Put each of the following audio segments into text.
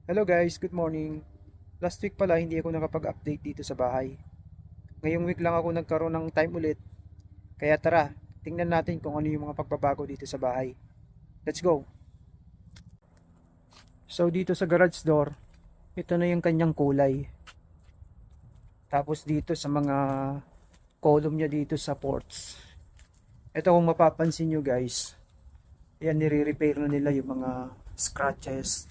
Hello guys, good morning. Last week pala hindi ako nakapag-update dito sa bahay. Ngayong week lang ako nagkaroon ng time ulit. Kaya tara, tingnan natin kung ano yung mga pagbabago dito sa bahay. Let's go! So dito sa garage door, ito na yung kanyang kulay. Tapos dito sa mga column niya dito sa ports. Ito kung mapapansin nyo guys, yan nire-repair na nila yung mga scratches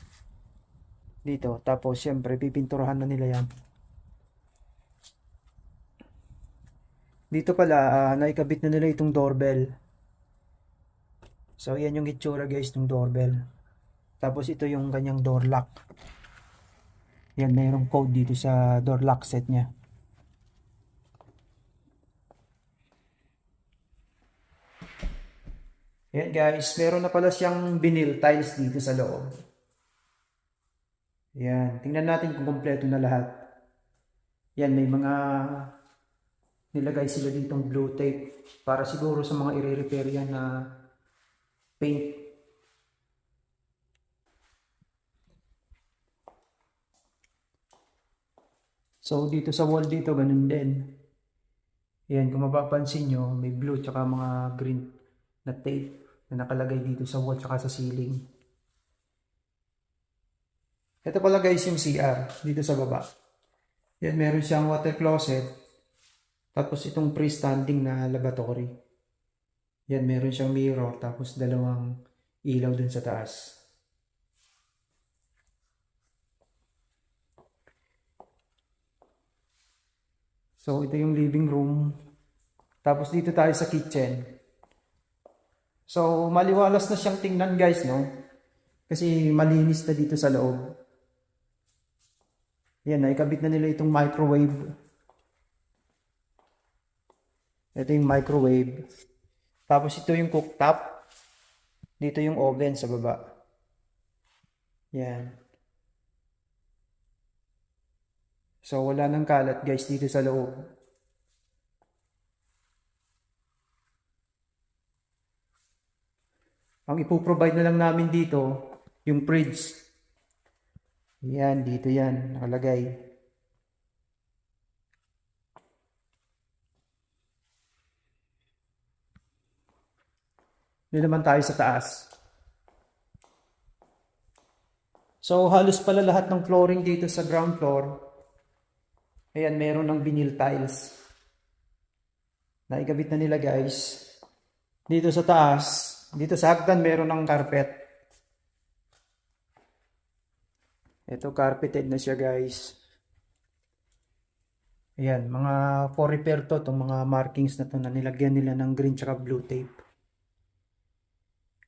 dito. Tapos syempre pipinturahan na nila yan. Dito pala, naikabit na nila itong doorbell. So, yan yung itsura guys ng doorbell. Tapos ito yung kanyang door lock. Yan, mayroong code dito sa door lock set niya. Yan guys, meron na pala siyang vinyl tiles dito sa loob. Yan, tingnan natin kung kompleto na lahat. Yan, may mga nilagay sila ditong blue tape para siguro sa mga i-repair yan na paint. So dito sa wall dito ganun din. Yan, kung mapapansin nyo, may blue tsaka mga green na tape na nakalagay dito sa wall tsaka sa ceiling. Ito pala guys yung CR dito sa baba. Yan, meron siyang water closet. Tapos itong freestanding na lavatory. Yan, meron siyang mirror tapos dalawang ilaw dun sa taas. So ito yung living room. Tapos dito tayo sa kitchen. So maliwalas na siyang tingnan guys, no? Kasi malinis na dito sa loob. Yan, naikabit na nila itong microwave. Ito yung microwave. Tapos ito yung cooktop. Dito yung oven sa baba. Yan. So wala nang kalat guys dito sa loob. Ang ipoprovide na lang namin dito, yung fridge. Yan, dito yan, nakalagay. Dito naman tayo sa taas. So halos pala lahat ng flooring dito sa ground floor. Ayan, meron ng vinyl tiles. Naikabit na nila guys. Dito sa taas, dito sa hagdan meron ng carpet. Ito carpeted na siya guys. Ayan, mga for repair to, itong mga markings na to na nilagyan nila ng green tsaka blue tape.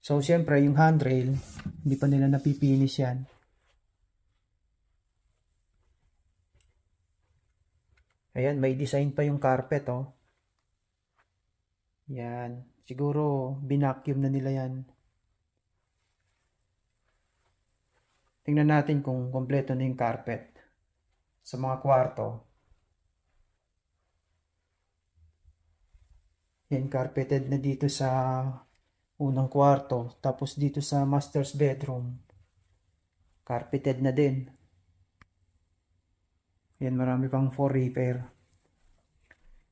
So siyempre yung handrail, hindi pa nila napipinis yan. Ayan, may design pa yung carpet oh. Yan, siguro binacuum na nila yan. Tingnan natin kung kompleto na yung carpet sa mga kwarto. Yan, carpeted na dito sa unang kwarto. Tapos dito sa master's bedroom, carpeted na din. Yan, marami pang for repair.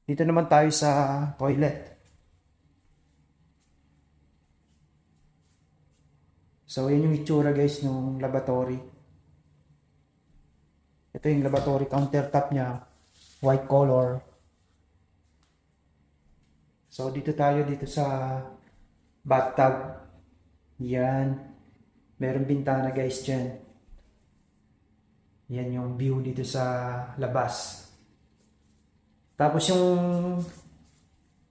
Dito naman tayo sa toilet. So, yan yung itsura guys ng lavatory. Ito yung lavatory countertop niya. White color. So, dito tayo dito sa bathtub. Yan. Meron bintana guys dyan. Yan yung view dito sa labas. Tapos yung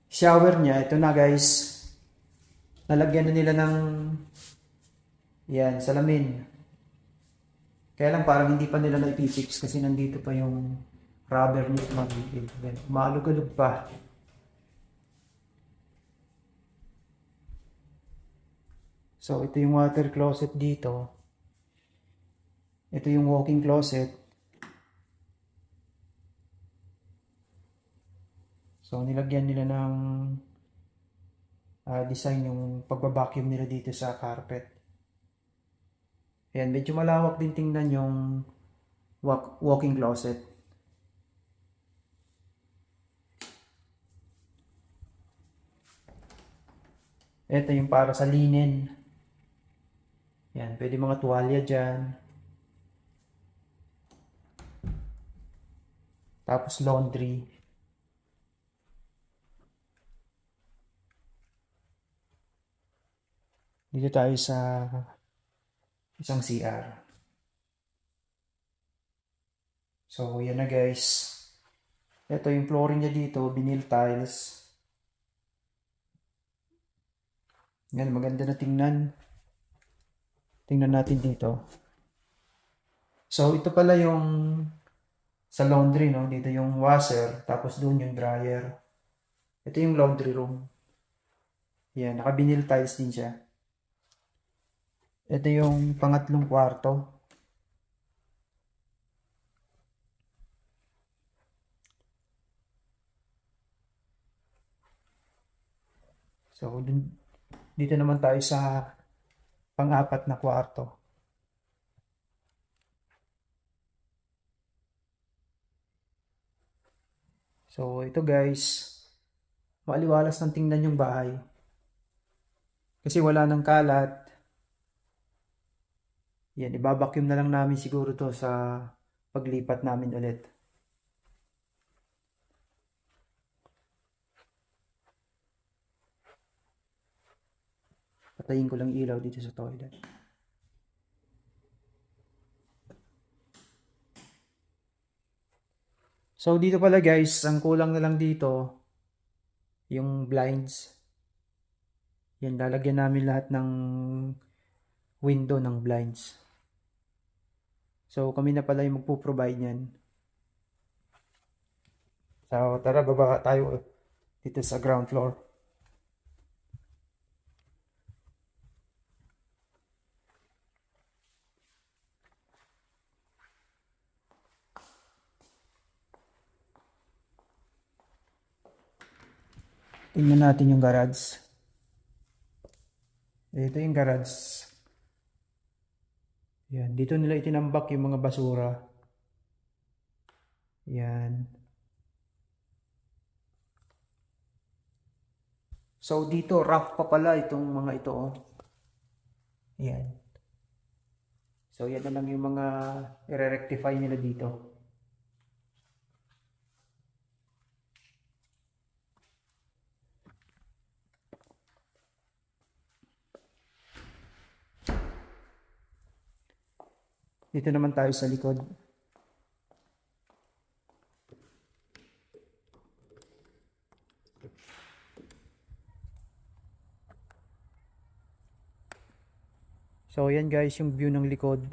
shower niya, ito na guys. Nalagyan na nila ng yan, salamin. Kaya lang parang hindi pa nila na-fix kasi nandito pa yung rubber niya magiging. Maalog-alog pa. So, ito yung water closet dito. Ito yung walk-in closet. So, nilagyan nila ng design yung pagbabacuum nila dito sa carpet. Ayan, medyo malawak din tingnan yung walk-in closet. Ito yung para sa linen. Yan, pwede mga tuwalya dyan. Tapos laundry. Dito tayo sa isang CR. So, yan na guys. Ito yung flooring niya dito, vinyl tiles. Yan, maganda na tingnan. Tingnan natin dito. So, ito pala yung sa laundry, no? Dito yung washer, tapos doon yung dryer. Ito yung laundry room. Yan, naka-vinyl tiles din siya. Ito yung pangatlong kwarto. So, dito naman tayo sa pang-apat na kwarto. So, ito guys, maaliwalas ng tingnan yung bahay. Kasi wala nang kalat. Yan, ibabacuum na lang namin siguro to sa paglipat namin ulit. Patayin ko lang ilaw dito sa toilet. So, dito pala guys, ang kulang na lang dito, yung blinds. Yan, lalagyan namin lahat ng window ng blinds. So, kami na pala yung magpo-provide niyan. So, tara, baba tayo dito sa ground floor. Tingnan natin yung garage. Ito yung garage. Yan, dito nila itinambak yung mga basura. Yan. So dito rough pa pala itong mga ito, oh. Yan. So yan na lang yung mga i-rectify nila dito. Dito naman tayo sa likod. So yan guys yung view ng likod.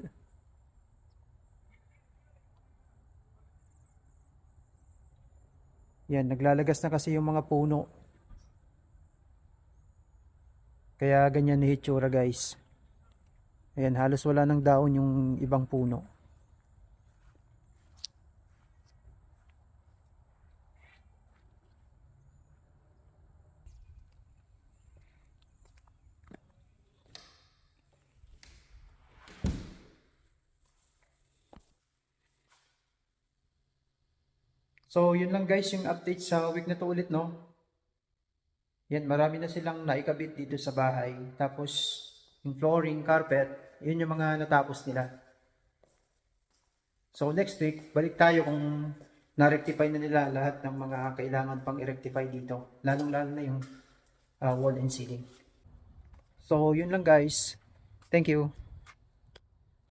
Yan, naglalagas na kasi yung mga puno. Kaya ganyan na hitsura guys. Ayan, halos wala ng daon yung ibang puno. So, yun lang guys yung update sa week na to ulit, no? Yan, marami na silang naikabit dito sa bahay. Tapos, yung flooring, carpet, yun yung mga natapos nila. So, next week, balik tayo kung na-rectify na nila lahat ng mga kailangan pang i-rectify dito. Lalong-lalo na yung wall and ceiling. So, yun lang guys. Thank you.